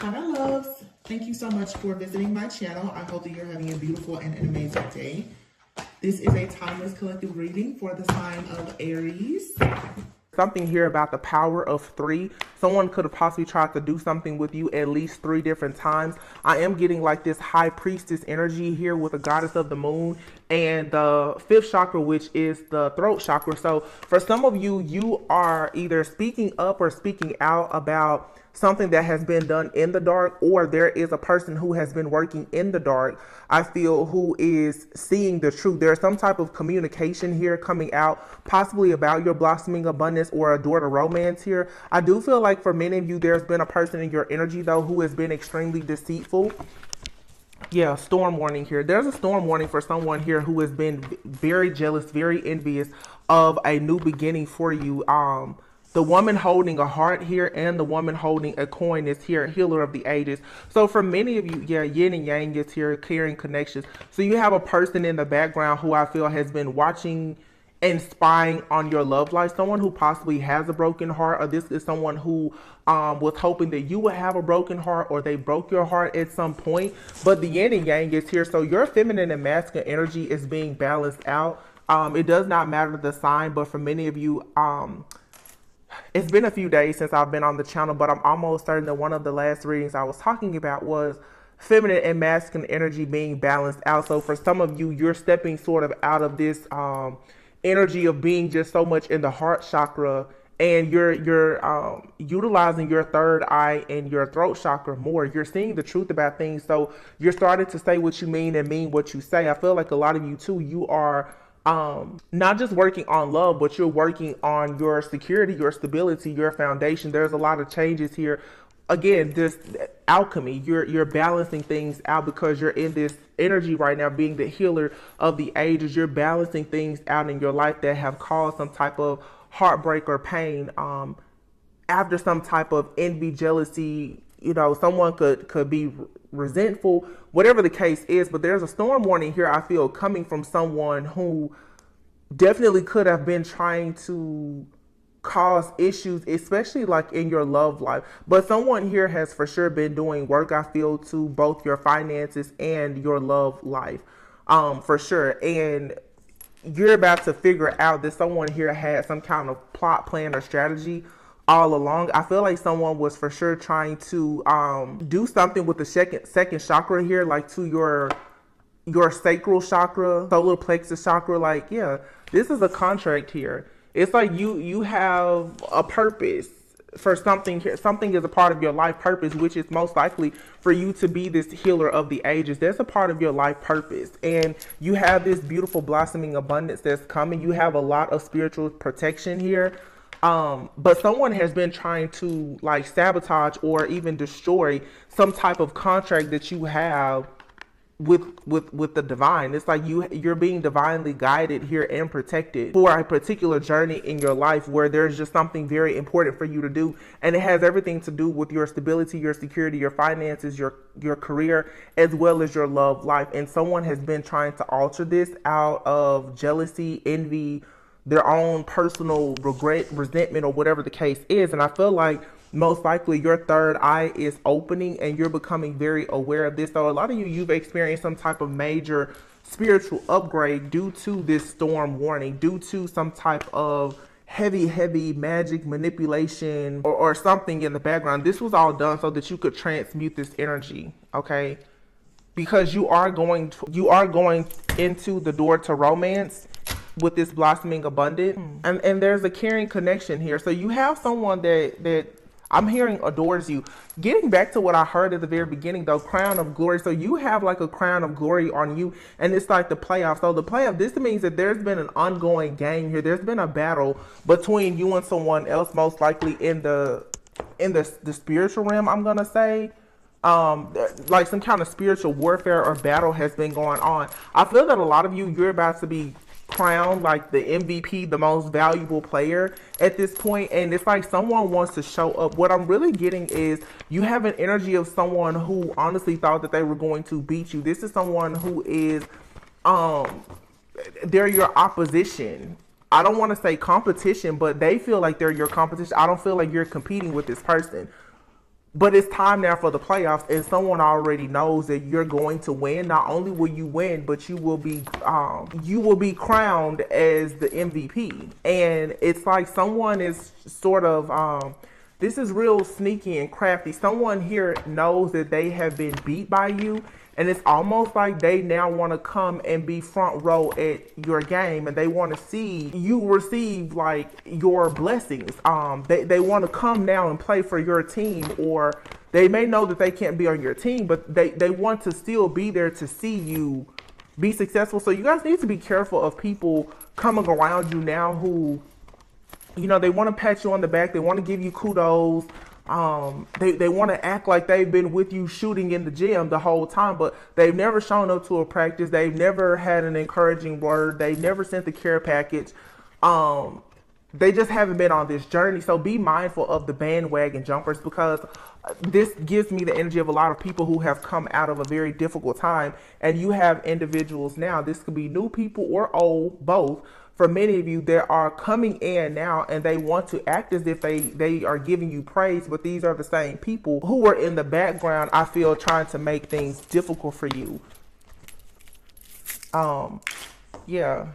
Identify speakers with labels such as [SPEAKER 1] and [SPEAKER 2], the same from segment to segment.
[SPEAKER 1] Hi, my loves. Thank you so much for visiting my channel. I hope that you're having a beautiful and an amazing day. This is a timeless collective reading for the sign of Aries. Something here about the power of three. Someone could have possibly tried to do something with you at least 3 different times. I am getting like this high priestess energy here with the goddess of the moon and the 5th chakra, which is the throat chakra. So for some of you, you are either speaking up or speaking out about something that has been done in the dark, or there is a person who has been working in the dark, I feel, who is seeing the truth. There's some type of communication here coming out, possibly about your blossoming abundance or a door to romance here. I do feel like for many of you, there's been a person in your energy though who has been extremely deceitful. Yeah, storm warning here. There's a storm warning for someone here who has been very jealous, very envious of a new beginning for you. The woman holding a heart here and the woman holding a coin is here, healer of the ages. So for many of you, yeah, yin and yang is here, carrying connections. So you have a person in the background who I feel has been watching and spying on your love life, someone who possibly has a broken heart, or this is someone who was hoping that you would have a broken heart, or they broke your heart at some point. But the yin and yang is here, so your feminine and masculine energy is being balanced out. It does not matter the sign, but for many of you, it's been a few days since I've been on the channel, but I'm almost certain that one of the last readings I was talking about was feminine and masculine energy being balanced out. So for some of you, you're stepping sort of out of this energy of being just so much in the heart chakra, and you're utilizing your third eye and your throat chakra more. You're seeing the truth about things, so you're starting to say what you mean and mean what you say. I feel like a lot of you too, you are not just working on love, but you're working on your security, your stability, your foundation. There's a lot of changes here. Again, this alchemy, you're balancing things out because you're in this energy right now, being the healer of the ages. You're balancing things out in your life that have caused some type of heartbreak or pain, after some type of envy, jealousy. You know, someone could be resentful, whatever the case is. But there's a storm warning here, I feel, coming from someone who definitely could have been trying to cause issues, especially like in your love life. But someone here has for sure been doing work, I feel, to both your finances and your love life, for sure. And you're about to figure out that someone here had some kind of plot, plan, or strategy all along. I feel like someone was for sure trying to do something with the second chakra here, like to your sacral chakra, solar plexus chakra. Like, yeah, this is a contract here. It's like you have a purpose for something here. Something is a part of your life purpose, which is most likely for you to be this healer of the ages. There's a part of your life purpose, and you have this beautiful blossoming abundance that's coming. You have a lot of spiritual protection here. But someone has been trying to like sabotage or even destroy some type of contract that you have with the divine. It's like you're being divinely guided here and protected for a particular journey in your life where there's just something very important for you to do, and it has everything to do with your stability, your security, your finances, your career, as well as your love life. And someone has been trying to alter this out of jealousy, envy, their own personal regret, resentment, or whatever the case is. And I feel like most likely your third eye is opening and you're becoming very aware of this. So a lot of you've experienced some type of major spiritual upgrade due to this storm warning, due to some type of heavy magic manipulation or something in the background. This was all done so that you could transmute this energy, okay? Because you are going into the door to romance with this blossoming abundance, and there's a caring connection here. So you have someone that I'm hearing adores you. Getting back to what I heard at the very beginning though, crown of glory. So you have like a crown of glory on you, and it's like the playoff. So the playoff, this means that there's been an ongoing game here. There's been a battle between you and someone else, most likely in the spiritual realm, I'm gonna say. Like some kind of spiritual warfare or battle has been going on. I feel that a lot of you're about to be crowned like the MVP, the most valuable player at this point, and it's like someone wants to show up. What I'm really getting is you have an energy of someone who honestly thought that they were going to beat you. This is someone who is they're your opposition. I don't want to say competition, but they feel like they're your competition. I don't feel like you're competing with this person. But it's time now for the playoffs, and someone already knows that you're going to win. Not only will you win, but you will be crowned as the MVP. And it's like someone is sort of this is real sneaky and crafty. Someone here knows that they have been beat by you, and it's almost like they now want to come and be front row at your game, and they want to see you receive like your blessings. They want to come now and play for your team, or they may know that they can't be on your team, but they want to still be there to see you be successful. So you guys need to be careful of people coming around you now who, you know, they want to pat you on the back. They want to give you kudos. They want to act like they've been with you shooting in the gym the whole time, but they've never shown up to a practice. They've never had an encouraging word. They've never sent the care package. They just haven't been on this journey. So be mindful of the bandwagon jumpers, because this gives me the energy of a lot of people who have come out of a very difficult time, and you have individuals now. This could be new people or old, both. For many of you, they are coming in now and they want to act as if they are giving you praise, but these are the same people who were in the background, I feel, trying to make things difficult for you. Yeah.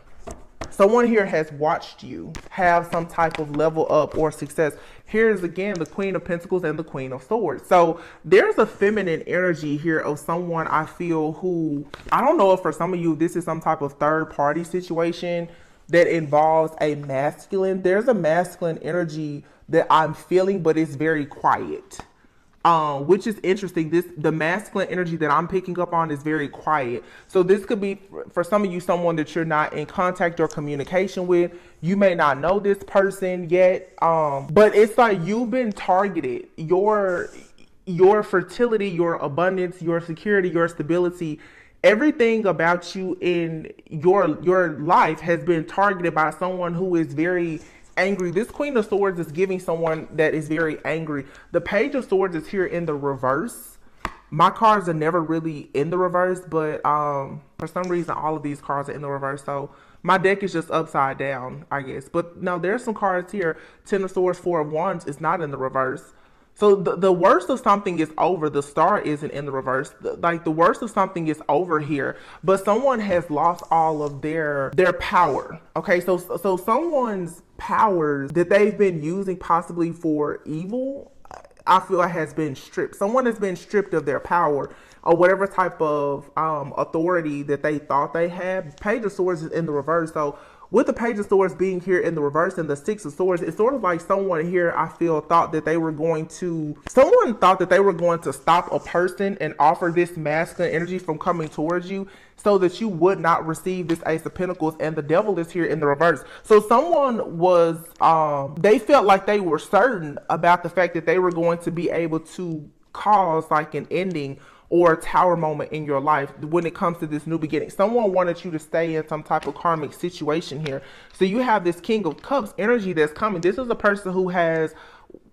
[SPEAKER 1] Someone here has watched you have some type of level up or success. Here's again the Queen of Pentacles and the Queen of Swords. So there's a feminine energy here of someone, I feel, who, I don't know if for some of you this is some type of third party situation that involves a masculine. There's a masculine energy that I'm feeling, but it's very quiet. Which is interesting. The masculine energy that I'm picking up on is very quiet. So this could be, for some of you, someone that you're not in contact or communication with. You may not know this person yet, but it's like you've been targeted. Your fertility, your abundance, your security, your stability, everything about you in your life has been targeted by someone who is very angry. This Queen of Swords is giving someone that is very angry. The Page of Swords is here in the reverse. My cards are never really in the reverse, but for some reason all of these cards are in the reverse. So my deck is just upside down, I guess. But no, there's some cards here. Ten of Swords, Four of Wands is not in the reverse. So the worst of something is over. The star isn't in the reverse. Like the worst of something is over here, but someone has lost all of their power. Okay, so someone's powers that they've been using possibly for evil, I feel, has been stripped. Someone has been stripped of their power or whatever type of authority that they thought they had. Page of Swords is in the reverse. So with the Page of Swords being here in the reverse and the Six of Swords, it's sort of like someone here, I feel, thought that they were going to stop a person and offer this masculine energy from coming towards you so that you would not receive this Ace of Pentacles, and the Devil is here in the reverse. So someone was, they felt like they were certain about the fact that they were going to be able to cause like an ending or a tower moment in your life when it comes to this new beginning. Someone wanted you to stay in some type of karmic situation here. So you have this King of Cups energy that's coming. This is a person who has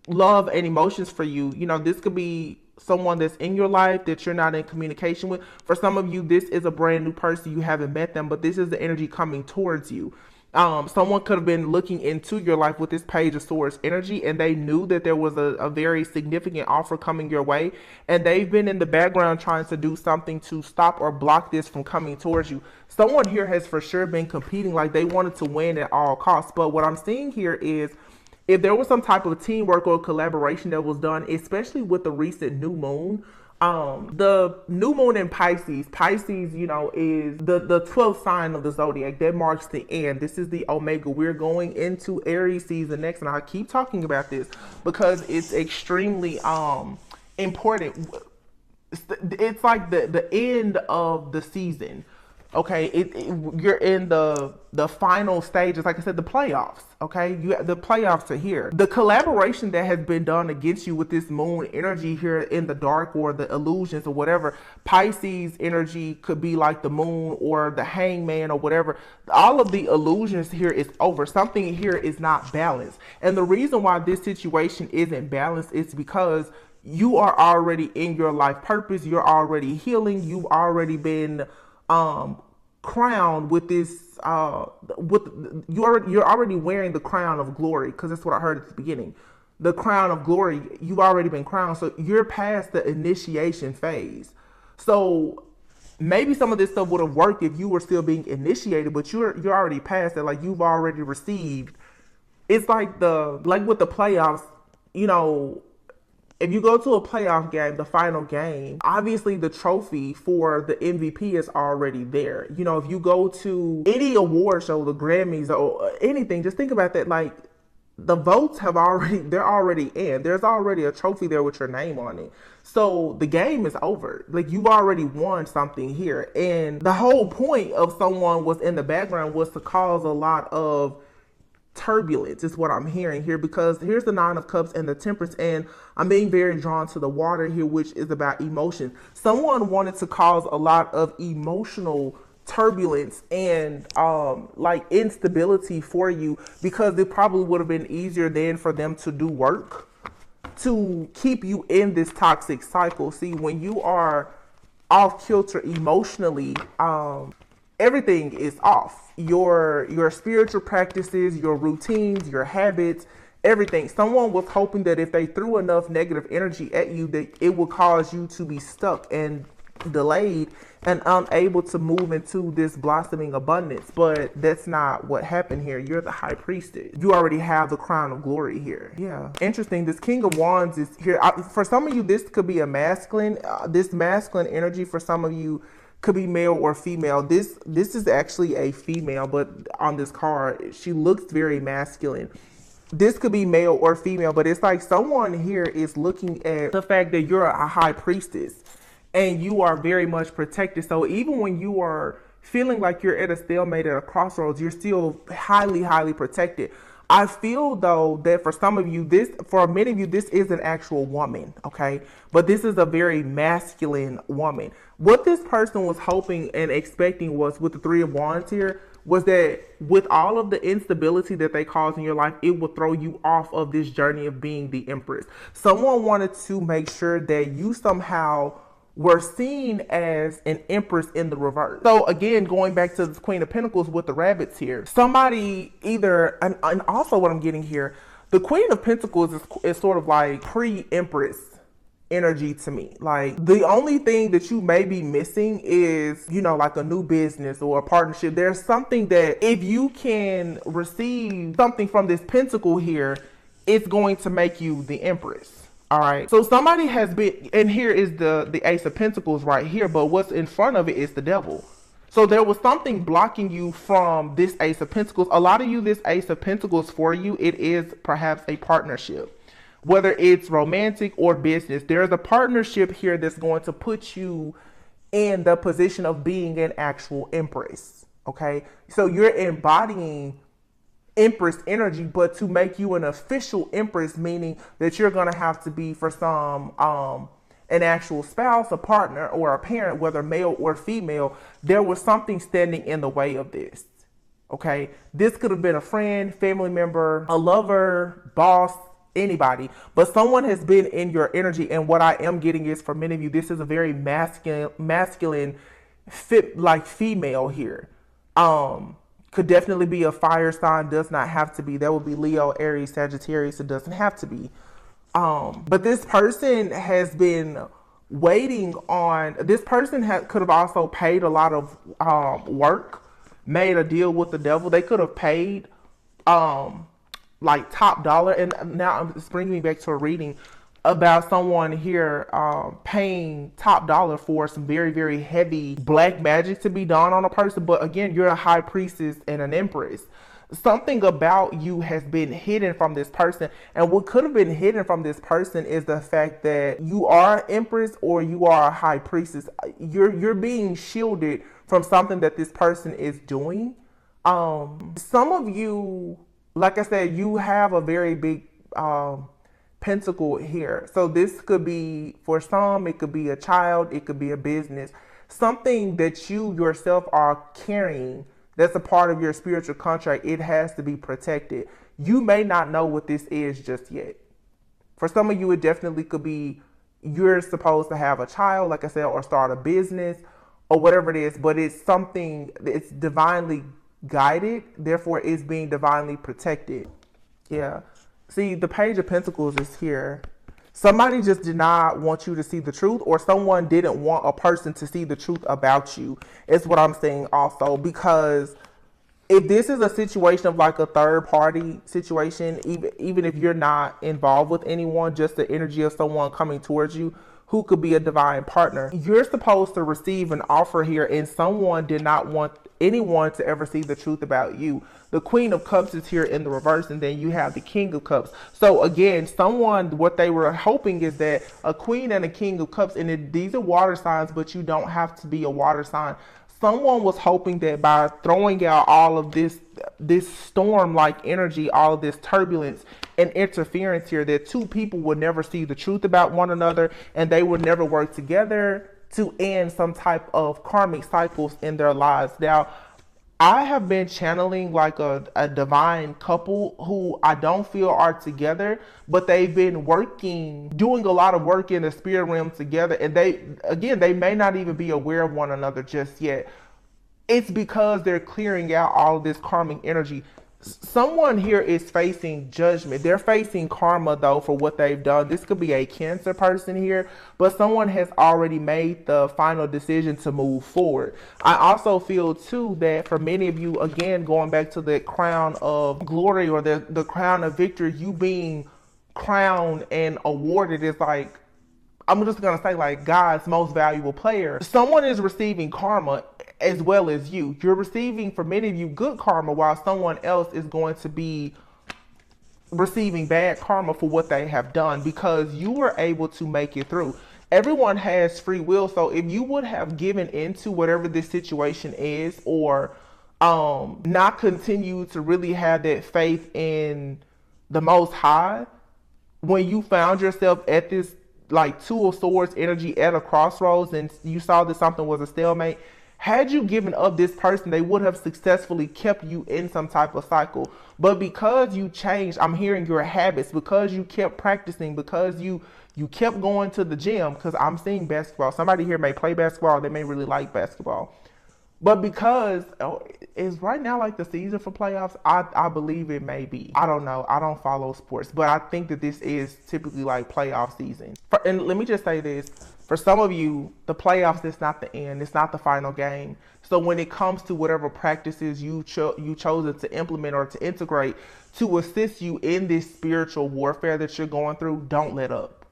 [SPEAKER 1] love and emotions for you. You know, this could be someone that's in your life that you're not in communication with. For some of you, this is a brand new person. You haven't met them, but this is the energy coming towards you. Someone could have been looking into your life with this Page of Swords energy, and they knew that there was a very significant offer coming your way, and they've been in the background trying to do something to stop or block this from coming towards you. Someone here has for sure been competing, like they wanted to win at all costs. But what I'm seeing here is, if there was some type of teamwork or collaboration that was done, especially with the recent new moon, the new moon in Pisces, you know, is the 12th sign of the zodiac. That marks the end. This is the Omega. We're going into Aries season next, and I keep talking about this because it's extremely important. It's like the end of the season. Okay, you're in the final stages. Like I said, the playoffs. Okay, the playoffs are here. The collaboration that has been done against you with this moon energy here in the dark, or the illusions or whatever. Pisces energy could be like the moon or the hangman or whatever. All of the illusions here is over. Something here is not balanced. And the reason why this situation isn't balanced is because you are already in your life purpose. You're already healing. You've already been crowned with this you're already wearing the crown of glory, because that's what I heard at the beginning. the crown of glory, you've already been crowned. So you're past the initiation phase. So maybe some of this stuff would have worked if you were still being initiated, but you're already past it. Like, you've already received. It's like with the playoffs, you know, if you go to a playoff game, the final game, obviously the trophy for the MVP is already there. You know, if you go to any award show, the Grammys or anything, just think about that. Like, the votes they're already in. There's already a trophy there with your name on it. So the game is over. Like, you've already won something here. And the whole point of someone was in the background was to cause a lot of turbulence, is what I'm hearing here, because here's the Nine of Cups and the Temperance, and I'm being very drawn to the water here, which is about emotion. Someone wanted to cause a lot of emotional turbulence and like instability for you, because it probably would have been easier then for them to do work to keep you in this toxic cycle. See, when you are off kilter emotionally, everything is off. Your spiritual practices, your routines, your habits, everything. Someone was hoping that if they threw enough negative energy at you, that it would cause you to be stuck and delayed and unable to move into this blossoming abundance. But that's not what happened here. You're the high priestess. You already have the crown of glory here. Yeah. Interesting. This King of Wands is here. For some of you, this could be a masculine. This masculine energy for some of you could be male or female. This is actually a female, but on this card, she looks very masculine. This could be male or female, but it's like someone here is looking at the fact that you're a high priestess and you are very much protected. So even when you are feeling like you're at a stalemate, at a crossroads, you're still highly, highly protected. I feel though that for some of you, for many of you, this is an actual woman, okay? But this is a very masculine woman. What this person was hoping and expecting was, with the Three of Wands here, was that with all of the instability that they cause in your life, it will throw you off of this journey of being the Empress. Someone wanted to make sure that you somehow were seen as an Empress in the reverse. So again, going back to the Queen of Pentacles with the rabbits here, somebody either, and also what I'm getting here, the Queen of Pentacles is sort of like pre-Empress energy to me. Like, the only thing that you may be missing is, you know, like a new business or a partnership. There's something that if you can receive something from this Pentacle here, it's going to make you the Empress. All right. So somebody has been, and here is the Ace of Pentacles right here, but what's in front of it is the Devil. So there was something blocking you from this Ace of Pentacles. A lot of you, this Ace of Pentacles for you, it is perhaps a partnership, whether it's romantic or business. There's a partnership here that's going to put you in the position of being an actual Empress. Okay. So you're embodying Empress energy, but to make you an official Empress, meaning that you're going to have to be, for some, an actual spouse, a partner, or a parent, whether male or female. There was something standing in the way of this. Okay. This could have been a friend, family member, a lover, boss, anybody, but someone has been in your energy. And what I am getting is, for many of you, this is a very masculine fit, like female here. Could definitely be a fire sign, does not have to be. That would be Leo, Aries, Sagittarius. It doesn't have to be. But this person has been waiting on, this person could have also paid a lot of work, made a deal with the Devil. They could have paid like top dollar. And now it's bringing me back to a reading about someone here paying top dollar for some very, very heavy black magic to be done on a person. But again, you're a high priestess and an Empress. Something about you has been hidden from this person. And what could have been hidden from this person is the fact that you are an Empress or you are a high priestess. You're being shielded from something that this person is doing. Some of you, like I said, you have a very big Pentacle here. So this could be, for some, it could be a child, it could be a business, something that you yourself are carrying that's a part of your spiritual contract. It has to be protected. You may not know what this is just yet. For some of you, it definitely could be you're supposed to have a child, like I said, or start a business or whatever it is, but it's something that's divinely guided, therefore it's being divinely protected. Yeah. See, the Page of Pentacles is here. Somebody just did not want you to see the truth, or someone didn't want a person to see the truth about you. Is what I'm saying also, because if this is a situation of like a third party situation, even if you're not involved with anyone, just the energy of someone coming towards you who could be a divine partner, you're supposed to receive an offer here, and someone did not want anyone to ever see the truth about you. The Queen of Cups is here in the reverse, and then you have the King of Cups. So again, someone, what they were hoping is that a Queen and a King of Cups, and these are water signs, but you don't have to be a water sign. Someone was hoping that by throwing out all of this storm-like energy, all of this turbulence and interference here, that two people would never see the truth about one another, and they would never work together to end some type of karmic cycles in their lives. Now, I have been channeling like a divine couple who I don't feel are together, but they've been doing a lot of work in the spirit realm together. And they may not even be aware of one another just yet. It's because they're clearing out all of this karmic energy. Someone here is facing judgment. They're facing karma though for what they've done. This could be a Cancer person here, but someone has already made the final decision to move forward. I also feel too that for many of you, again, going back to the crown of glory or the crown of victory, you being crowned and awarded is like, I'm just going to say like God's most valuable player. Someone is receiving karma as well as you. You're receiving, for many of you, good karma, while someone else is going to be receiving bad karma for what they have done, because you were able to make it through. Everyone has free will, so if you would have given into whatever this situation is, or not continue to really have that faith in the Most High, when you found yourself at this like Two of Swords energy at a crossroads and you saw that something was a stalemate, had you given up this person, they would have successfully kept you in some type of cycle. But because you changed, I'm hearing your habits, because you kept practicing, because you kept going to the gym, because I'm seeing basketball. Somebody here may play basketball, they may really like basketball. But because is right now like the season for playoffs, I believe it may be. I don't know. I don't follow sports, but I think that this is typically like playoff season. And let me just say this. For some of you, the playoffs is not the end. It's not the final game. So when it comes to whatever practices you chosen to implement or to integrate to assist you in this spiritual warfare that you're going through, don't let up.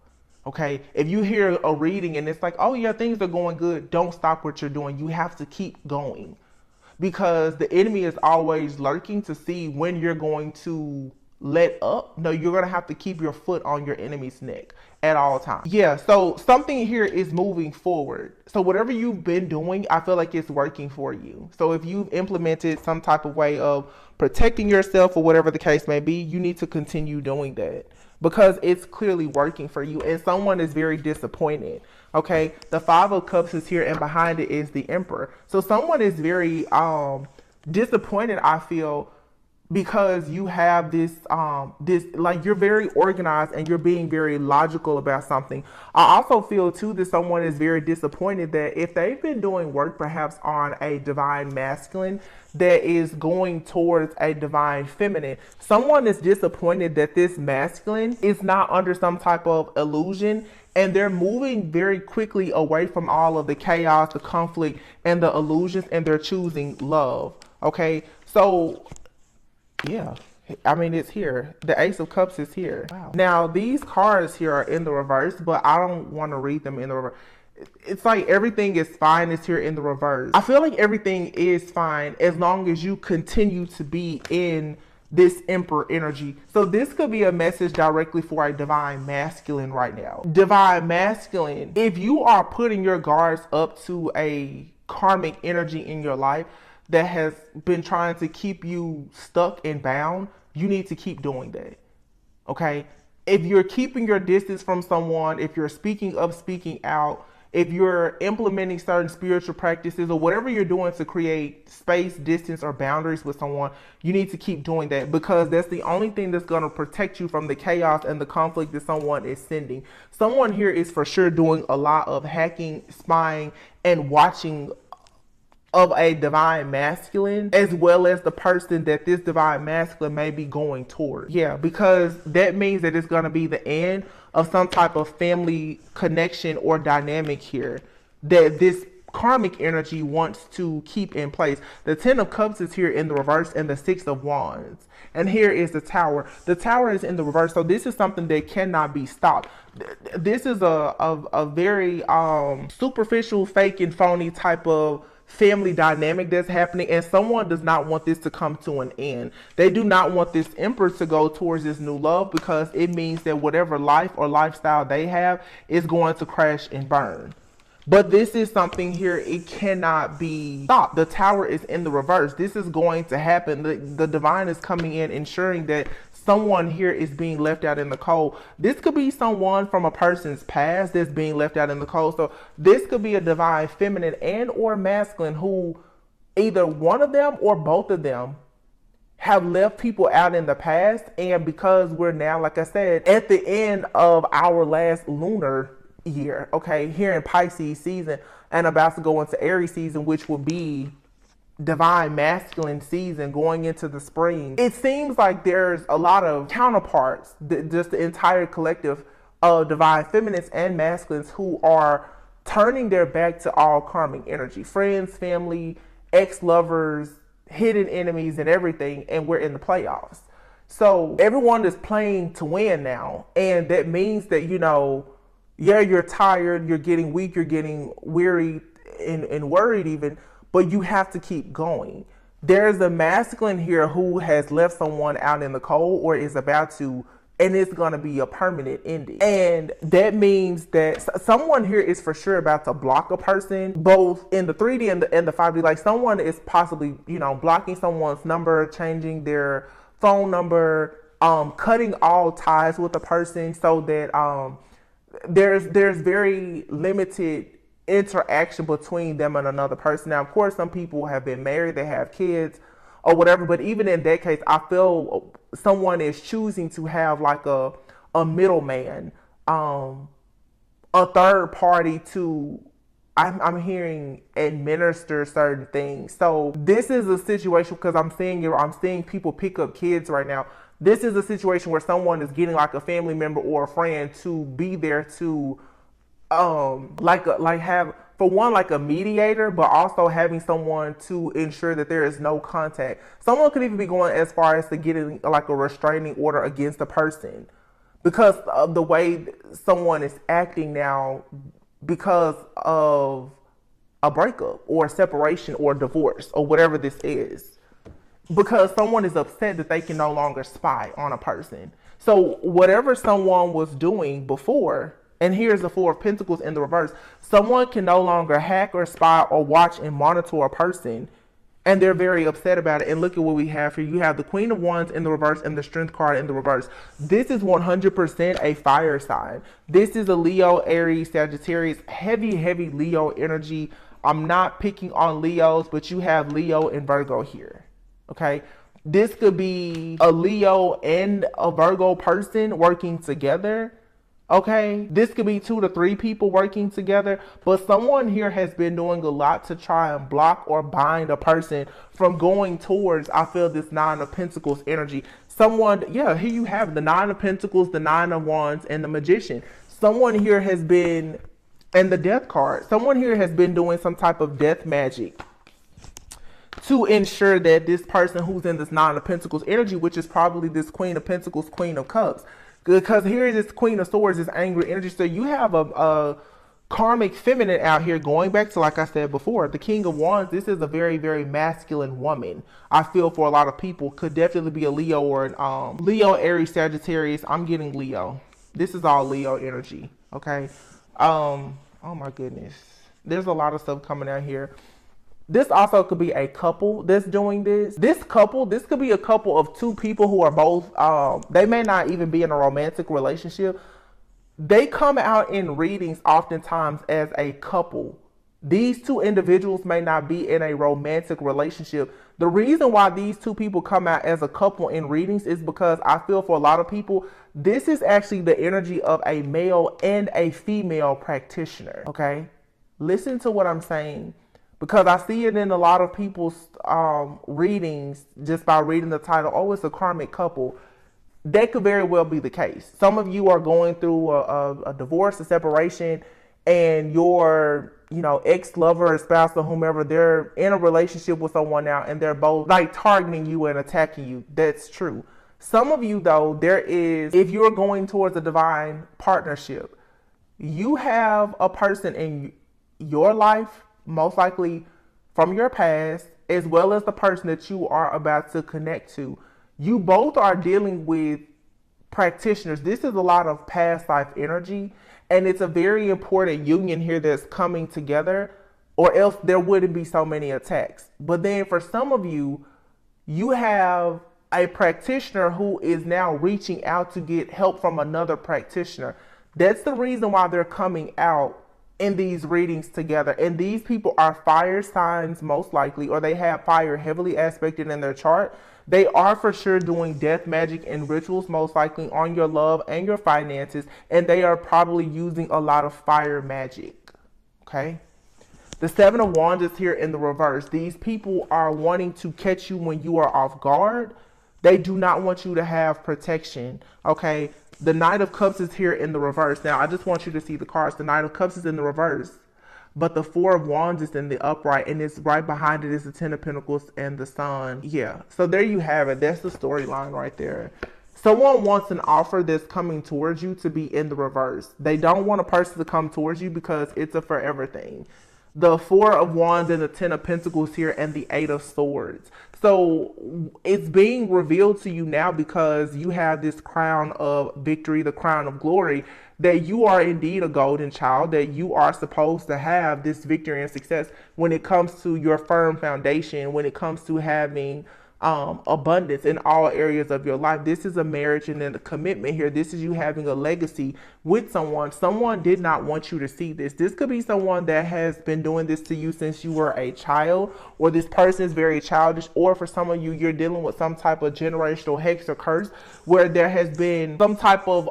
[SPEAKER 1] Okay, if you hear a reading and it's like, oh yeah, things are going good, don't stop what you're doing. You have to keep going, because the enemy is always lurking to see when you're going to let up. No, you're going to have to keep your foot on your enemy's neck at all times. Yeah, so something here is moving forward. So whatever you've been doing, I feel like it's working for you. So if you've implemented some type of way of protecting yourself or whatever the case may be, you need to continue doing that, because it's clearly working for you, and someone is very disappointed. Okay, the Five of Cups is here, and behind it is the Emperor. So someone is very disappointed, I feel, because you have this like you're very organized and you're being very logical about something. I also feel too that someone is very disappointed that if they've been doing work perhaps on a divine masculine that is going towards a divine feminine, someone is disappointed that this masculine is not under some type of illusion, and they're moving very quickly away from all of the chaos, the conflict, and the illusions, and they're choosing love. Okay, so yeah, I mean, it's here. The Ace of Cups is here. Wow. Now, these cards here are in the reverse, but I don't want to read them in the reverse. It's like everything is fine is here in the reverse. I feel like everything is fine as long as you continue to be in this Emperor energy. So this could be a message directly for a divine masculine right now. Divine masculine, if you are putting your guards up to a karmic energy in your life that has been trying to keep you stuck and bound, you need to keep doing that. Okay? If you're keeping your distance from someone, if you're speaking up, speaking out, if you're implementing certain spiritual practices or whatever you're doing to create space, distance, or boundaries with someone, you need to keep doing that, because that's the only thing that's going to protect you from the chaos and the conflict that someone is sending. Someone here is for sure doing a lot of hacking, spying, and watching of a divine masculine, as well as the person that this divine masculine may be going toward. Yeah, because that means that it's going to be the end of some type of family connection or dynamic here that this karmic energy wants to keep in place. The 10 of Cups is here in the reverse, and the 6 of Wands. And here is the Tower. The Tower is in the reverse, so this is something that cannot be stopped. This is a very superficial, fake and phony type of family dynamic that's happening, and someone does not want this to come to an end. They do not want this Emperor to go towards this new love, because it means that whatever life or lifestyle they have is going to crash and burn. But this is something here, it cannot be stopped. The Tower is in the reverse. This is going to happen. The divine is coming in, ensuring that someone here is being left out in the cold. This could be someone from a person's past that's being left out in the cold. So this could be a divine feminine and or masculine who either one of them or both of them have left people out in the past. And because we're now, like I said, at the end of our last lunar year, okay, here in Pisces season, and about to go into Aries season, which will be divine masculine season going into the spring, it seems like there's a lot of counterparts, just the entire collective of divine feminines and masculines who are turning their back to all karmic energy, friends, family, ex-lovers, hidden enemies, and everything, and we're in the playoffs. So everyone is playing to win now, and that means that, you know, yeah, you're tired, you're getting weak, you're getting weary and worried even, but you have to keep going. There's a masculine here who has left someone out in the cold or is about to, and it's going to be a permanent ending. And that means that someone here is for sure about to block a person, both in the 3D and the 5D. Like someone is possibly, you know, blocking someone's number, changing their phone number, cutting all ties with a person so that there's very limited interaction between them and another person. Now, of course, some people have been married, they have kids or whatever, but even in that case, I feel someone is choosing to have like a middleman, a third party to, I'm hearing, administer certain things. So this is a situation, because I'm seeing people pick up kids right now. This is a situation where someone is getting like a family member or a friend to be there to have, for one, like a mediator, but also having someone to ensure that there is no contact. Someone could even be going as far as to getting like a restraining order against the person because of the way someone is acting now, because of a breakup or separation or divorce or whatever this is. Because someone is upset that they can no longer spy on a person. So whatever someone was doing before, and here's the Four of Pentacles in the reverse, someone can no longer hack or spy or watch and monitor a person, and they're very upset about it. And look at what we have here. You have the Queen of Wands in the reverse and the Strength card in the reverse. This is 100% a fire sign. This is a Leo, Aries, Sagittarius, heavy Leo energy. I'm not picking on Leos, but you have Leo and Virgo here. Okay, this could be a Leo and a Virgo person working together. Okay, this could be 2 to 3 people working together, but someone here has been doing a lot to try and block or bind a person from going towards, I feel, this 9 of Pentacles energy. Someone, yeah, here you have the 9 of Pentacles, the 9 of Wands, and the Magician. Someone here has been, and the Death card, someone here has been doing some type of death magic to ensure that this person who's in this 9 of Pentacles energy, which is probably this Queen of Pentacles, Queen of Cups, because here is this Queen of Swords, this angry energy. So you have a karmic feminine out here, going back to, like I said before, the King of Wands. This is a very masculine woman. I feel for a lot of people, could definitely be a Leo or an Leo, Aries, Sagittarius. I'm getting Leo. This is all Leo energy. Okay. Oh my goodness. There's a lot of stuff coming out here. This also could be a couple that's doing this. This could be a couple of 2 people who are both, they may not even be in a romantic relationship. They come out in readings oftentimes as a couple. These 2 individuals may not be in a romantic relationship. The reason why these 2 people come out as a couple in readings is because I feel for a lot of people, this is actually the energy of a male and a female practitioner, okay? Listen to what I'm saying. because I see it in a lot of people's readings just by reading the title. Oh, it's a karmic couple. That could very well be the case. Some of you are going through a divorce, a separation, and your, ex-lover or spouse or whomever, they're in a relationship with someone now, and they're both like targeting you and attacking you. That's true. Some of you, though, if you're going towards a divine partnership, you have a person in your life, most likely from your past, as well as the person that you are about to connect to. You both are dealing with practitioners. This is a lot of past life energy, and it's a very important union here that's coming together, or else there wouldn't be so many attacks. But then for some of you, you have a practitioner who is now reaching out to get help from another practitioner. That's the reason why they're coming out in these readings together. And these people are fire signs, most likely, or they have fire heavily aspected in their chart. They are for sure doing death magic and rituals, most likely on your love and your finances. And they are probably using a lot of fire magic. Okay. The Seven of Wands is here in the reverse. These people are wanting to catch you when you are off guard. They do not want you to have protection. Okay. The Knight of Cups is here in the reverse. Now, I just want you to see the cards. The Knight of Cups is in the reverse, but the Four of Wands is in the upright, and it's right behind it is the Ten of Pentacles and the Sun. Yeah, so there you have it. That's the storyline right there. Someone wants an offer that's coming towards you to be in the reverse. They don't want a person to come towards you because it's a forever thing. The Four of Wands and the Ten of Pentacles here and the Eight of Swords. So it's being revealed to you now because you have this crown of victory, the crown of glory, that you are indeed a golden child, that you are supposed to have this victory and success when it comes to your firm foundation, when it comes to having abundance in all areas of your life. This is a marriage and then a commitment here. This is you having a legacy with someone. Someone did not want you to see this. This could be someone that has been doing this to you since you were a child, or this person is very childish, or for some of you, you're dealing with some type of generational hex or curse where there has been some type of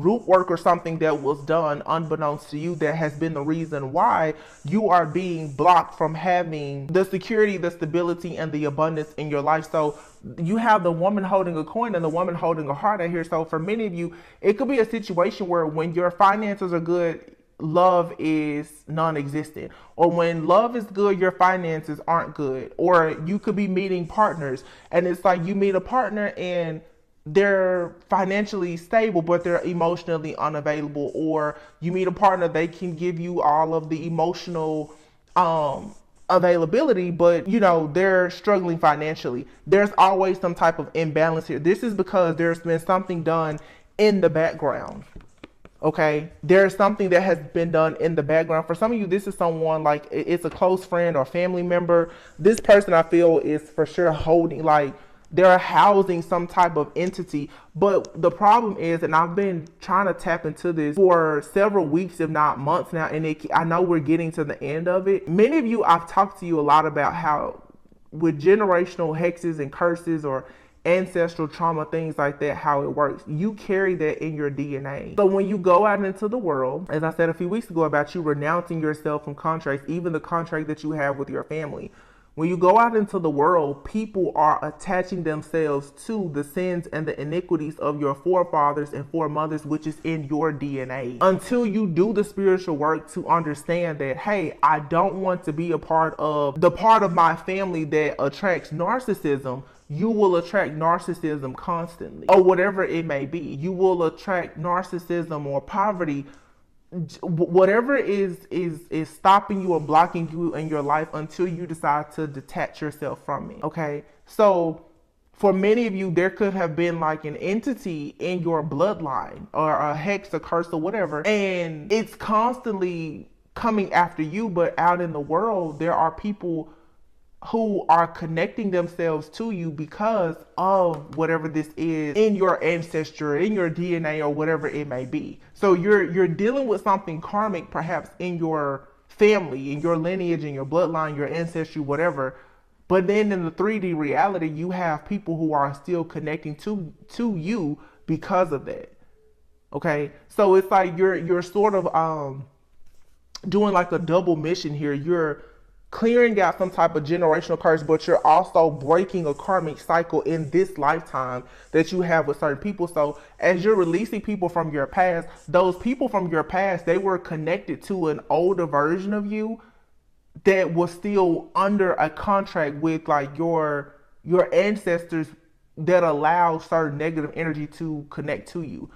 [SPEAKER 1] root work or something that was done unbeknownst to you that has been the reason why you are being blocked from having the security, the stability, and the abundance in your life. So you have the woman holding a coin and the woman holding a heart out here. So for many of you, it could be a situation where when your finances are good, love is non-existent, or when love is good, your finances aren't good. Or you could be meeting partners and it's like you meet a partner and they're financially stable, but they're emotionally unavailable. Or you meet a partner, they can give you all of the emotional availability, but they're struggling financially. There's always some type of imbalance here. This is because there's been something done in the background. Okay, there's something that has been done in the background. For some of you, this is someone like it's a close friend or family member. This person, I feel, is for sure holding, like they're housing some type of entity. But the problem is, and I've been trying to tap into this for several weeks, if not months now, and I know we're getting to the end of it. Many of you, I've talked to you a lot about how with generational hexes and curses or ancestral trauma, things like that, how it works. You carry that in your DNA. So when you go out into the world, as I said a few weeks ago about you renouncing yourself from contracts, even the contract that you have with your family, when you go out into the world, people are attaching themselves to the sins and the iniquities of your forefathers and foremothers, which is in your DNA. Until you do the spiritual work to understand that, hey, I don't want to be a part of the part of my family that attracts narcissism, you will attract narcissism constantly, or whatever it may be. You will attract narcissism or poverty, whatever is stopping you or blocking you in your life until you decide to detach yourself from it. Okay, so for many of you, there could have been like an entity in your bloodline or a hex, a curse, or whatever, and it's constantly coming after you. But out in the world, there are people who are connecting themselves to you because of whatever this is in your ancestry, in your DNA, or whatever it may be. So you're dealing with something karmic, perhaps in your family, in your lineage, in your bloodline, your ancestry, whatever. But then in the 3D reality, you have people who are still connecting to you because of that. Okay, so it's like you're sort of doing like a double mission here. clearing out some type of generational curse, but you're also breaking a karmic cycle in this lifetime that you have with certain people. So as you're releasing people from your past, those people from your past, they were connected to an older version of you that was still under a contract with like your ancestors that allow certain negative energy to connect to you.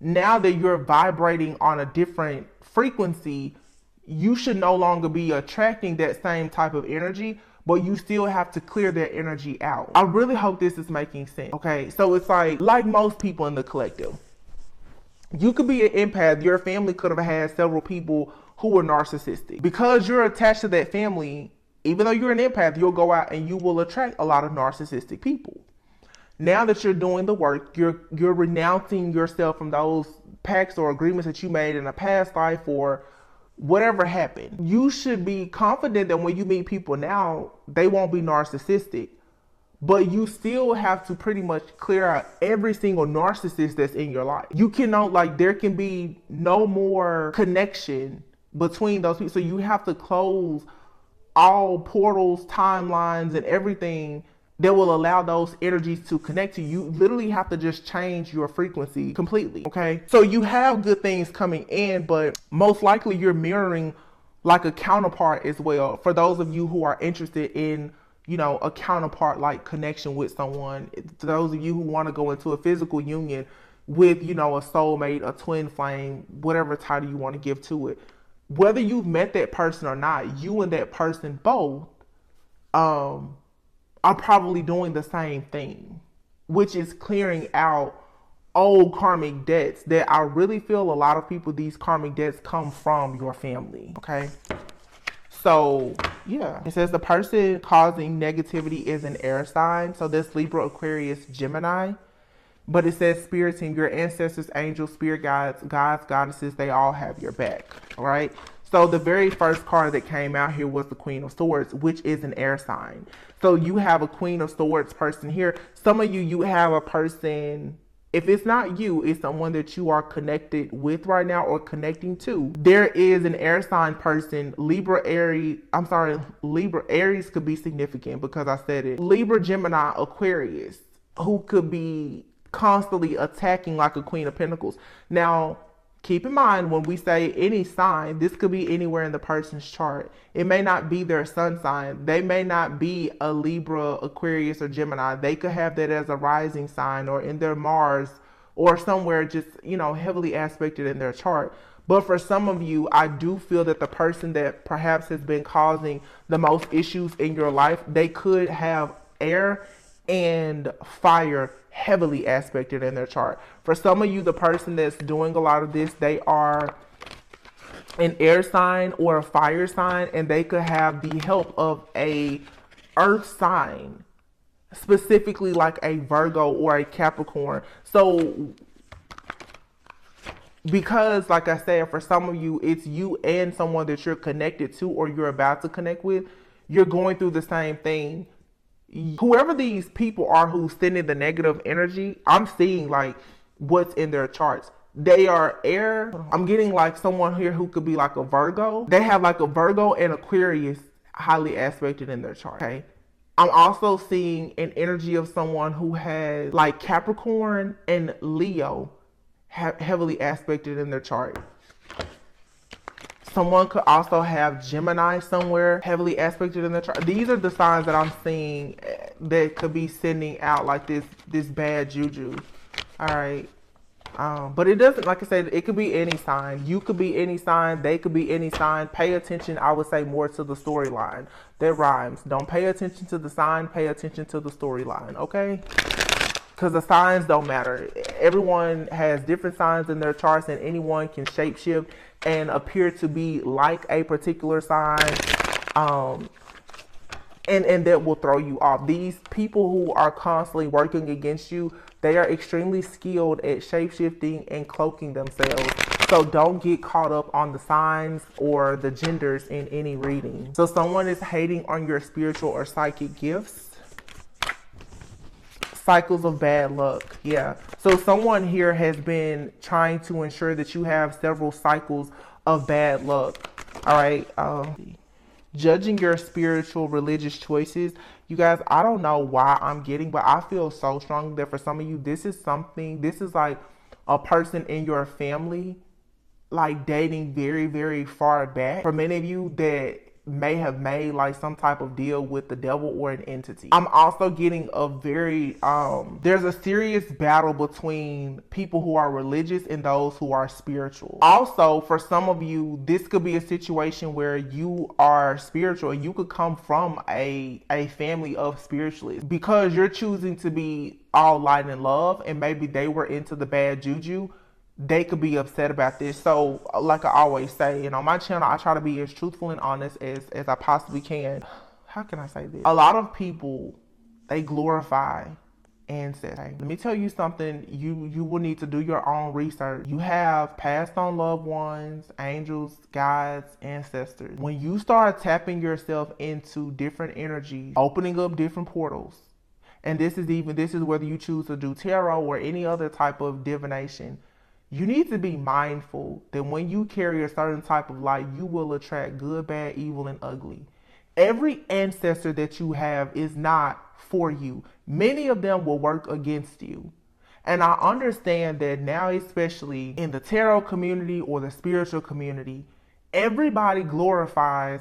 [SPEAKER 1] Now that you're vibrating on a different frequency, you should no longer be attracting that same type of energy, but you still have to clear that energy out. I really hope this is making sense. Okay, so it's like most people in the collective, you could be an empath. Your family could have had several people who were narcissistic. Because you're attached to that family, even though you're an empath, you'll go out and you will attract a lot of narcissistic people. Now that you're doing the work, you're renouncing yourself from those pacts or agreements that you made in a past life or whatever happened. You should be confident that when you meet people now, they won't be narcissistic. But you still have to pretty much clear out every single narcissist that's in your life. You cannot, like, there can be no more connection between those people. So you have to close all portals, timelines, and everything that will allow those energies to connect to you. You literally have to just change your frequency completely, okay? So you have good things coming in, but most likely you're mirroring like a counterpart as well. For those of you who are interested in, you know, a counterpart like connection with someone, to those of you who want to go into a physical union with, you know, a soulmate, a twin flame, whatever title you want to give to it, whether you've met that person or not, you and that person both, are probably doing the same thing, which is clearing out old karmic debts that I really feel a lot of people, these karmic debts come from your family, okay? So, yeah. It says the person causing negativity is an air sign. So this Libra, Aquarius, Gemini. But it says spirits and your ancestors, angels, spirit guides, gods, goddesses, they all have your back, all right? So the very first card that came out here was the Queen of Swords, which is an air sign. So you have a Queen of Swords person here. Some of you have a person, if it's not you, it's someone that you are connected with right now or connecting to. There is an air sign person, Libra, Aries, Libra, Aries could be significant because I said it. Libra, Gemini, Aquarius, who could be constantly attacking like a Queen of Pentacles. Now, keep in mind, when we say any sign, this could be anywhere in the person's chart. It may not be their sun sign. They may not be a Libra, Aquarius, or Gemini. They could have that as a rising sign or in their Mars or somewhere just, you know, heavily aspected in their chart. But for some of you, I do feel that the person that perhaps has been causing the most issues in your life, they could have air and fire heavily aspected in their chart. For some of you, the person that's doing a lot of this, they are an air sign or a fire sign, and they could have the help of a earth sign, specifically like a Virgo or a Capricorn. So because, like I said, for some of you, it's you and someone that you're connected to or you're about to connect with, you're going through the same thing. Whoever these people are who's sending the negative energy, I'm seeing like what's in their charts. They are air. I'm getting like someone here who could be like a Virgo. They have like a Virgo and Aquarius highly aspected in their chart, okay? I'm also seeing an energy of someone who has like Capricorn and Leo heavily aspected in their chart. Someone could also have Gemini somewhere heavily aspected in the chart. These are the signs that I'm seeing that could be sending out like this bad juju. All right. But it doesn't, like I said, it could be any sign. You could be any sign. They could be any sign. Pay attention, I would say, more to the storyline. That rhymes. Don't pay attention to the sign. Pay attention to the storyline, okay? Because the signs don't matter. Everyone has different signs in their charts, and anyone can shapeshift and appear to be like a particular sign, and that will throw you off. These people who are constantly working against you, they are extremely skilled at shapeshifting and cloaking themselves. So don't get caught up on the signs or the genders in any reading. So someone is hating on your spiritual or psychic gifts. Cycles of bad luck. Yeah. So someone here has been trying to ensure that you have several cycles of bad luck. All right. judging your spiritual religious choices. You guys, I don't know why I'm getting, but I feel so strong that for some of you, this is like a person in your family, like dating very, very far back. For many of you that may have made like some type of deal with the devil or an entity. I'm also getting a very there's a serious battle between people who are religious and those who are spiritual. Also, for some of you, this could be a situation where you are spiritual and you could come from a family of spiritualists because you're choosing to be all light and love, and maybe they were into the bad juju. They could be upset about this. So like I always say, and on my channel, I try to be as truthful and honest as I possibly can. How can I say this? A lot of people, they glorify ancestors. Let me tell you something. You will need to do your own research. You have passed on loved ones, angels, guides, ancestors. When you start tapping yourself into different energies, opening up different portals, and this is whether you choose to do tarot or any other type of divination, you need to be mindful that when you carry a certain type of light, you will attract good, bad, evil, and ugly. Every ancestor that you have is not for you. Many of them will work against you. And I understand that now, especially in the tarot community or the spiritual community, everybody glorifies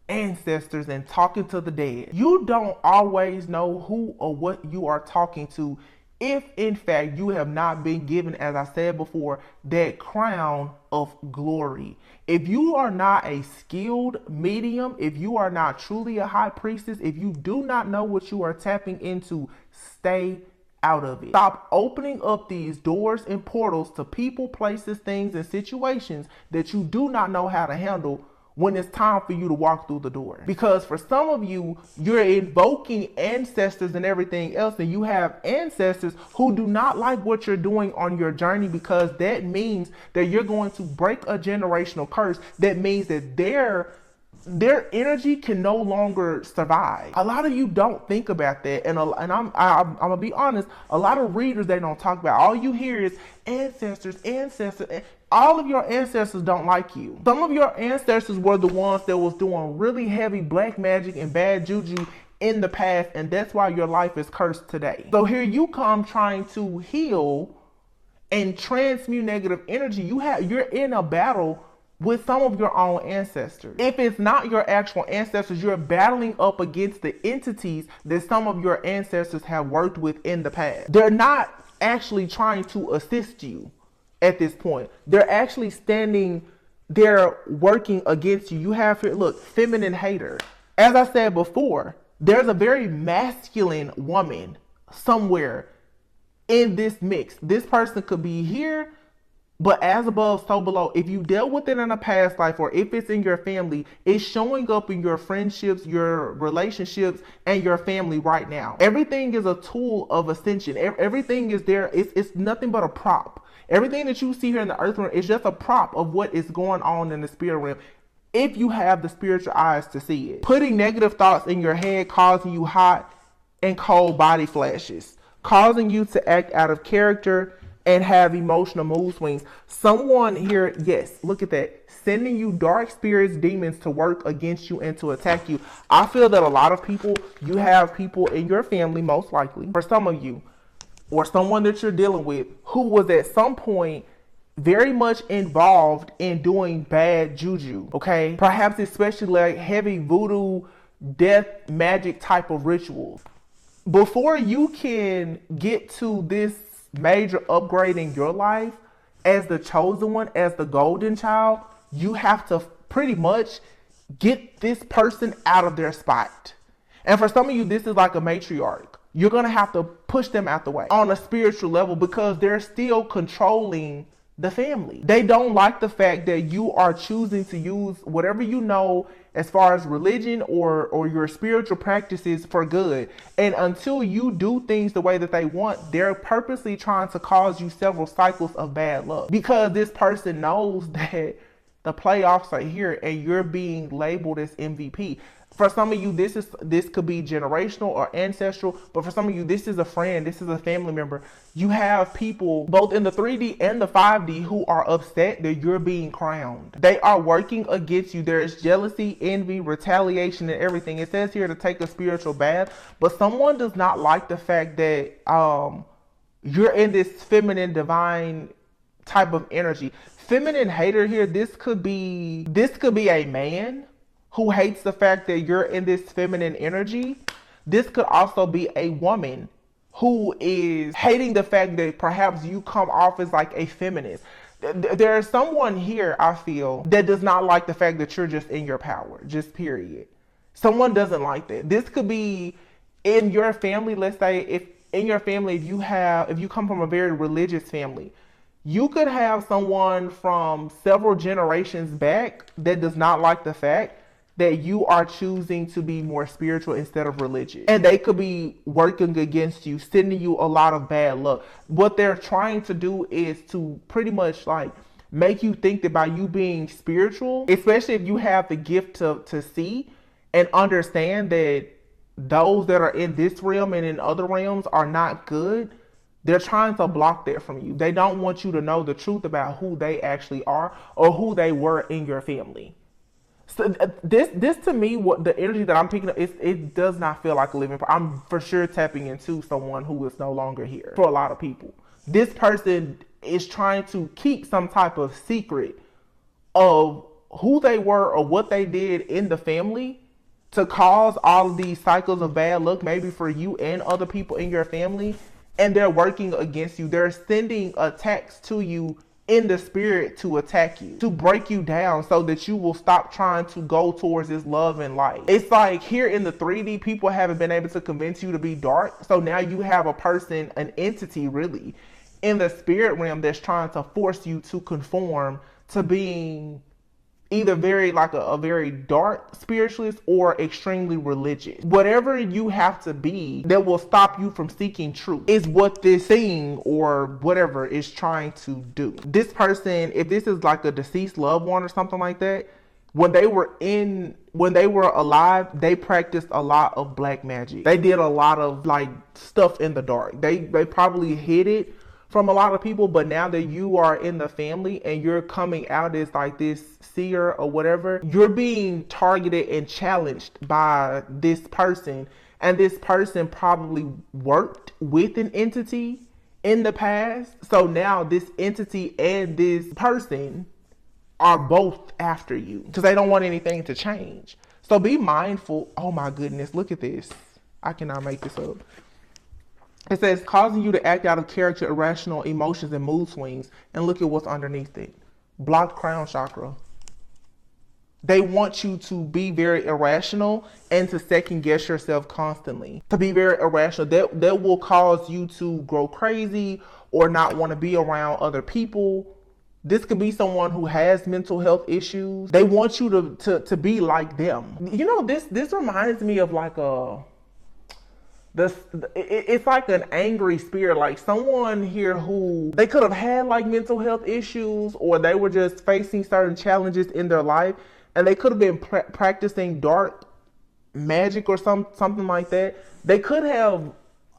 [SPEAKER 1] ancestors and talking to the dead. You don't always know who or what you are talking to if in fact you have not been given, as I said before, that crown of glory. If you are not a skilled medium, if you are not truly a high priestess, if you do not know what you are tapping into, stay out of it. Stop opening up these doors and portals to people, places, things, and situations that you do not know how to handle when it's time for you to walk through the door. Because for some of you, you're invoking ancestors and everything else, and you have ancestors who do not like what you're doing on your journey, because that means that you're going to break a generational curse. That means that their energy can no longer survive. A lot of you don't think about that, and I'm gonna be honest. A lot of readers, they don't talk about. All you hear is ancestors. All of your ancestors don't like you. Some of your ancestors were the ones that was doing really heavy black magic and bad juju in the past, and that's why your life is cursed today. So here you come trying to heal and transmute negative energy. You're in a battle with some of your own ancestors. If it's not your actual ancestors, you're battling up against the entities that some of your ancestors have worked with in the past. They're not actually trying to assist you at this point. They're actually they're working against you. You have here, look, feminine hater. As I said before, there's a very masculine woman somewhere in this mix. This person could be here, but as above, so below. If you dealt with it in a past life, or if it's in your family, it's showing up in your friendships, your relationships, and your family right now. Everything is a tool of ascension. Everything is there. It's nothing but a prop. Everything that you see here in the earth realm is just a prop of what is going on in the spirit realm, if you have the spiritual eyes to see it. Putting negative thoughts in your head, causing you hot and cold body flashes, causing you to act out of character and have emotional mood swings. Someone here, yes, look at that, sending you dark spirits, demons to work against you and to attack you. I feel that a lot of people, you have people in your family, most likely, for some of you, or someone that you're dealing with, who was at some point very much involved in doing bad juju, okay? Perhaps especially like heavy voodoo, death, magic type of rituals. Before you can get to this major upgrade in your life as the chosen one, as the golden child, you have to pretty much get this person out of their spot. And for some of you, this is like a matriarch. You're going to have to push them out the way on a spiritual level, because they're still controlling the family. They don't like the fact that you are choosing to use whatever you know as far as religion or your spiritual practices for good. And until you do things the way that they want, they're purposely trying to cause you several cycles of bad luck, because this person knows that The playoffs are here and you're being labeled as MVP. For some of you, this could be generational or ancestral, but for some of you, this is a friend, this is a family member. You have people both in the 3D and the 5D who are upset that you're being crowned. They are working against you. There is jealousy, envy, retaliation, and everything. It says here to take a spiritual bath, but someone does not like the fact that you're in this feminine, divine type of energy. Feminine hater here, this could be a man who hates the fact that you're in this feminine energy. This could also be a woman who is hating the fact that perhaps you come off as like a feminist. There is someone here, I feel, that does not like the fact that you're just in your power, just period. Someone doesn't like that. This could be in your family. Let's say if in your family, if you come from a very religious family, you could have someone from several generations back that does not like the fact that you are choosing to be more spiritual instead of religious. And they could be working against you, sending you a lot of bad luck. What they're trying to do is to pretty much like make you think that by you being spiritual, especially if you have the gift to see and understand that those that are in this realm and in other realms are not good, they're trying to block that from you. They don't want you to know the truth about who they actually are or who they were in your family. So this to me, what the energy that I'm picking up, it does not feel like a living. I'm for sure tapping into someone who is no longer here. For a lot of people, this person is trying to keep some type of secret of who they were or what they did in the family to cause all of these cycles of bad luck, maybe for you and other people in your family. And they're working against you. They're sending attacks to you in the spirit to attack you, to break you down so that you will stop trying to go towards this love and light. It's like here in the 3D, people haven't been able to convince you to be dark. So now you have a person, an entity really, in the spirit realm that's trying to force you to conform to being either very like a very dark spiritualist or extremely religious. Whatever you have to be that will stop you from seeking truth is what this thing or whatever is trying to do. This person, if this is like a deceased loved one or something like that, when they were alive, they practiced a lot of black magic. They did a lot of like stuff in the dark. They probably hid it from a lot of people, but now that you are in the family and you're coming out as like this seer or whatever, you're being targeted and challenged by this person. And this person probably worked with an entity in the past. So now this entity and this person are both after you because they don't want anything to change. So be mindful. Oh my goodness, look at this. I cannot make this up. It says, causing you to act out of character, irrational emotions, and mood swings. And look at what's underneath it. Blocked crown chakra. They want you to be very irrational and to second guess yourself constantly. To be very irrational. That will cause you to grow crazy or not want to be around other people. This could be someone who has mental health issues. They want you to be like them. You know, this reminds me of like it's like an angry spirit, like someone here who they could have had like mental health issues or they were just facing certain challenges in their life and they could have been practicing dark magic or something like that. They could have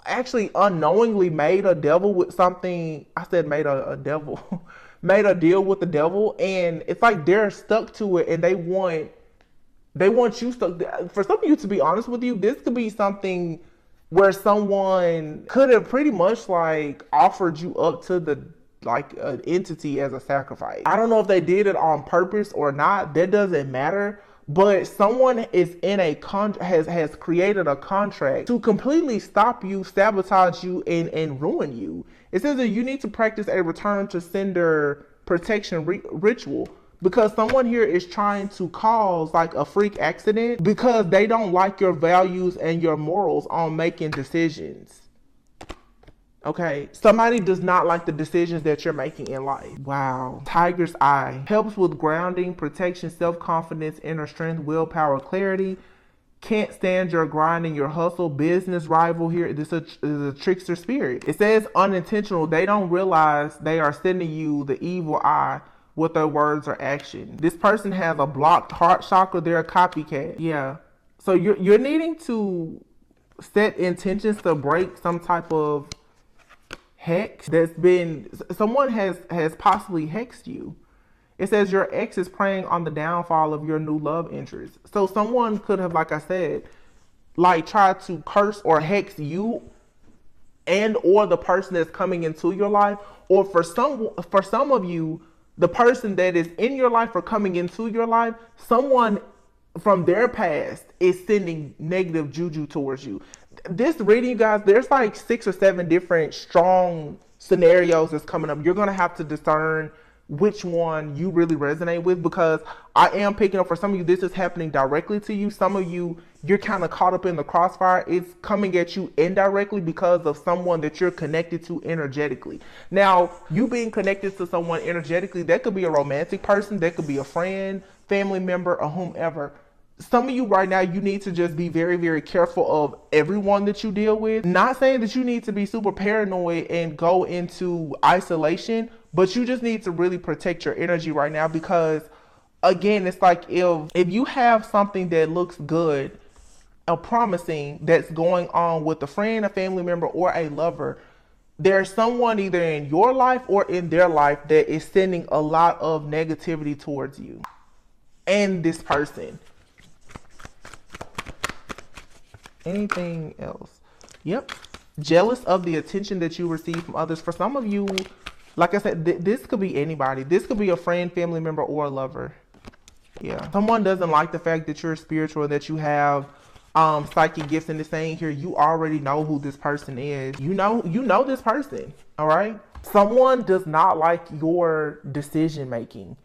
[SPEAKER 1] actually unknowingly made a devil with something. I said made a devil, made a deal with the devil, and it's like they're stuck to it and they want you stuck. For some of you, to be honest with you, this could be something where someone could have pretty much like offered you up to the like an entity as a sacrifice. I don't know if they did it on purpose or not. That doesn't matter. But someone is in a has created a contract to completely stop you, sabotage you, and ruin you. It says that you need to practice a return to sender protection ritual. Because someone here is trying to cause like a freak accident because they don't like your values and your morals on making decisions. Okay, somebody does not like the decisions that you're making in life. Wow. Tiger's eye helps with grounding, protection, self-confidence, inner strength, willpower, clarity. Can't stand your grind and your hustle. Business rival here. This is a trickster spirit. It says unintentional. They don't realize they are sending you the evil eye with their words or action. This person has a blocked heart chakra. They're a copycat. Yeah. So you're needing to set intentions to break some type of hex that's been, someone has possibly hexed you. It says your ex is preying on the downfall of your new love interest. So someone could have, like I said, like tried to curse or hex you and or the person that's coming into your life, or for some of you, the person that is in your life or coming into your life, someone from their past is sending negative juju towards you. This reading, you guys, there's like 6 or 7 different strong scenarios that's coming up. You're going to have to discern which one you really resonate with, because I am picking up for some of you, this is happening directly to you. Some of you, you're kind of caught up in the crossfire. It's coming at you indirectly because of someone that you're connected to energetically. Now, you being connected to someone energetically, that could be a romantic person, that could be a friend, family member, or whomever. Some of you right now, you need to just be very, very careful of everyone that you deal with. Not saying that you need to be super paranoid and go into isolation, but you just need to really protect your energy right now, because again, it's like if you have something that looks good or promising that's going on with a friend, a family member, or a lover, there's someone either in your life or in their life that is sending a lot of negativity towards you and this person. Anything else? Yep. Jealous of the attention that you receive from others. For some of you, like I said, this could be anybody. This could be a friend, family member, or a lover. Yeah. Someone doesn't like the fact that you're spiritual, that you have psychic gifts, and it's saying here, you already know who this person is. You know this person. All right. Someone does not like your decision making,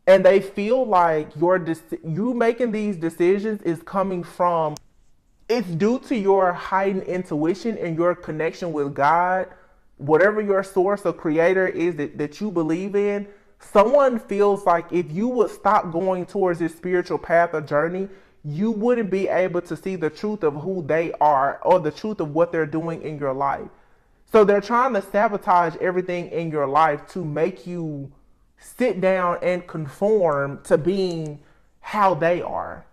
[SPEAKER 1] and they feel like you making these decisions is coming from, it's due to your heightened intuition and your connection with God, whatever your source or creator is that you believe in. Someone feels like if you would stop going towards this spiritual path or journey, you wouldn't be able to see the truth of who they are or the truth of what they're doing in your life. So they're trying to sabotage everything in your life to make you sit down and conform to being how they are.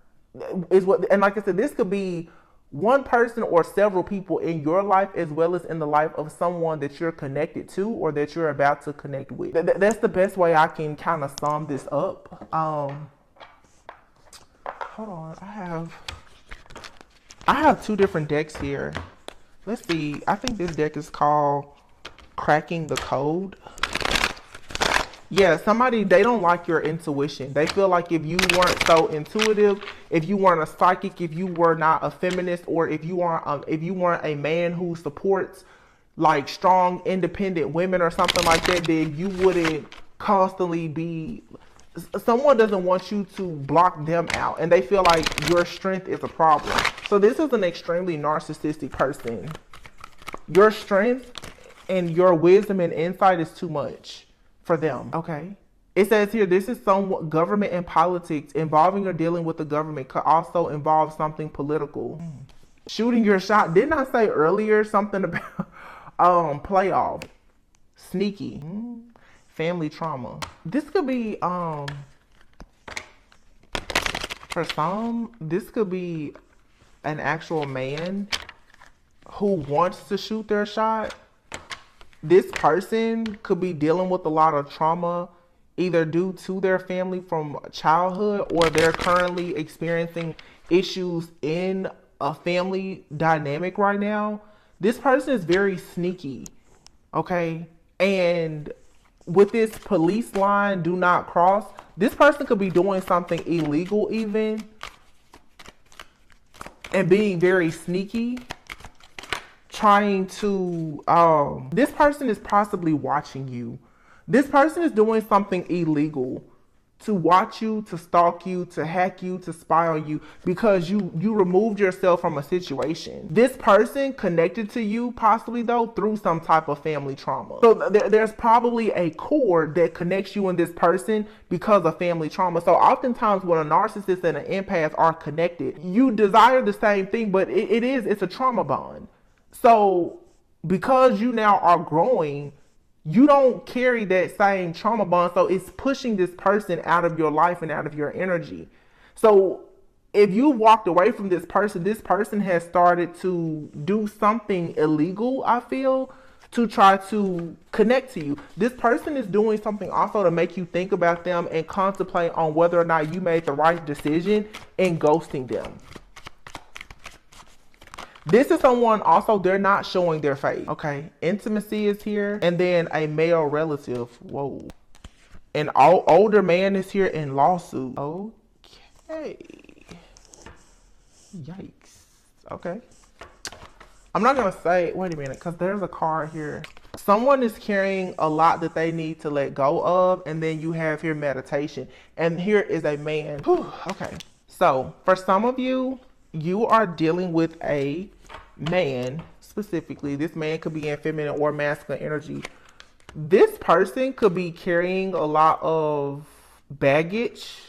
[SPEAKER 1] And like I said, this could be one person or several people in your life, as well as in the life of someone that you're connected to or that you're about to connect with. That's the best way I can kind of sum this up. Hold on, I have 2 different decks here. Let's see. I think this deck is called Cracking the Code. Yeah, somebody, they don't like your intuition. They feel like if you weren't so intuitive, if you weren't a psychic, if you were not a feminist, or if you weren't a man who supports like strong, independent women or something like that, then you wouldn't constantly be, someone doesn't want you to block them out, and they feel like your strength is a problem. So this is an extremely narcissistic person. Your strength and your wisdom and insight is too much for them. Okay. It says here, this is some government and politics. Involving or dealing with the government could also involve something political. Shooting your shot. Didn't I say earlier something about playoff? Sneaky. Family trauma. This could be for some, this could be an actual man who wants to shoot their shot. This person could be dealing with a lot of trauma, either due to their family from childhood, or they're currently experiencing issues in a family dynamic right now. This person is very sneaky, okay? And with this police line, do not cross, this person could be doing something illegal even, and being very sneaky. Trying to, this person is possibly watching you. This person is doing something illegal to watch you, to stalk you, to hack you, to spy on you, because you removed yourself from a situation. This person connected to you possibly though through some type of family trauma. So there's probably a cord that connects you and this person because of family trauma. So oftentimes when a narcissist and an empath are connected, you desire the same thing, but it's a trauma bond. So because you now are growing, you don't carry that same trauma bond. So it's pushing this person out of your life and out of your energy. So if you walked away from this person has started to do something illegal, I feel, to try to connect to you. This person is doing something also to make you think about them and contemplate on whether or not you made the right decision in ghosting them. This is someone also, they're not showing their face. Okay, intimacy is here. And then a male relative. Whoa. An older man is here in lawsuit. Okay. Yikes. Okay. I'm not going to say, wait a minute, because there's a card here. Someone is carrying a lot that they need to let go of. And then you have here meditation. And here is a man. Whew, okay. So for some of you, you are dealing with a man specifically. This man could be in feminine or masculine energy. This person could be carrying a lot of baggage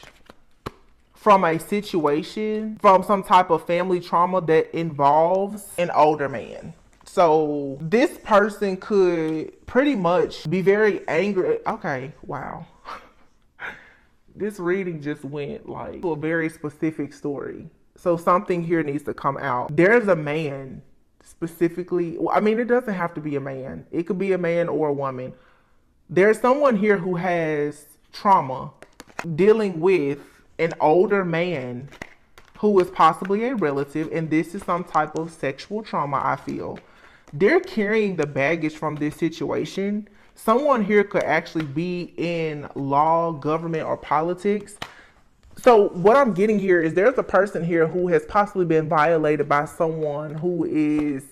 [SPEAKER 1] from a situation, from some type of family trauma that involves an older man. So this person could pretty much be very angry. Okay, wow. This reading just went like to a very specific story. So something here needs to come out. There's a man specifically. I mean, it doesn't have to be a man. It could be a man or a woman. There's someone here who has trauma dealing with an older man who is possibly a relative, and this is some type of sexual trauma, I feel. They're carrying the baggage from this situation. Someone here could actually be in law, government, or politics. So what I'm getting here is there's a person here who has possibly been violated by someone who is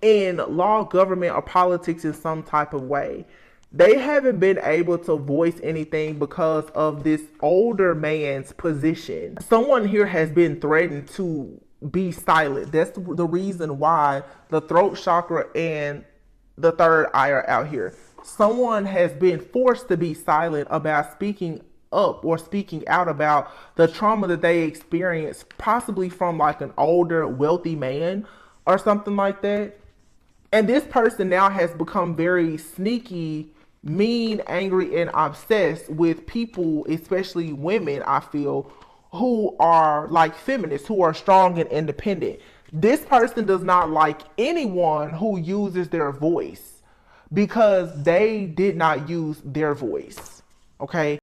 [SPEAKER 1] in law, government, or politics in some type of way. They haven't been able to voice anything because of this older man's position. Someone here has been threatened to be silent. That's the reason why the throat chakra and the third eye are out here. Someone has been forced to be silent about speaking up or speaking out about the trauma that they experienced, possibly from like an older wealthy man or something like that. And this person now has become very sneaky, mean, angry, and obsessed with people, especially women, I feel, who are like feminists, who are strong and independent. This person does not like anyone who uses their voice because they did not use their voice. Okay.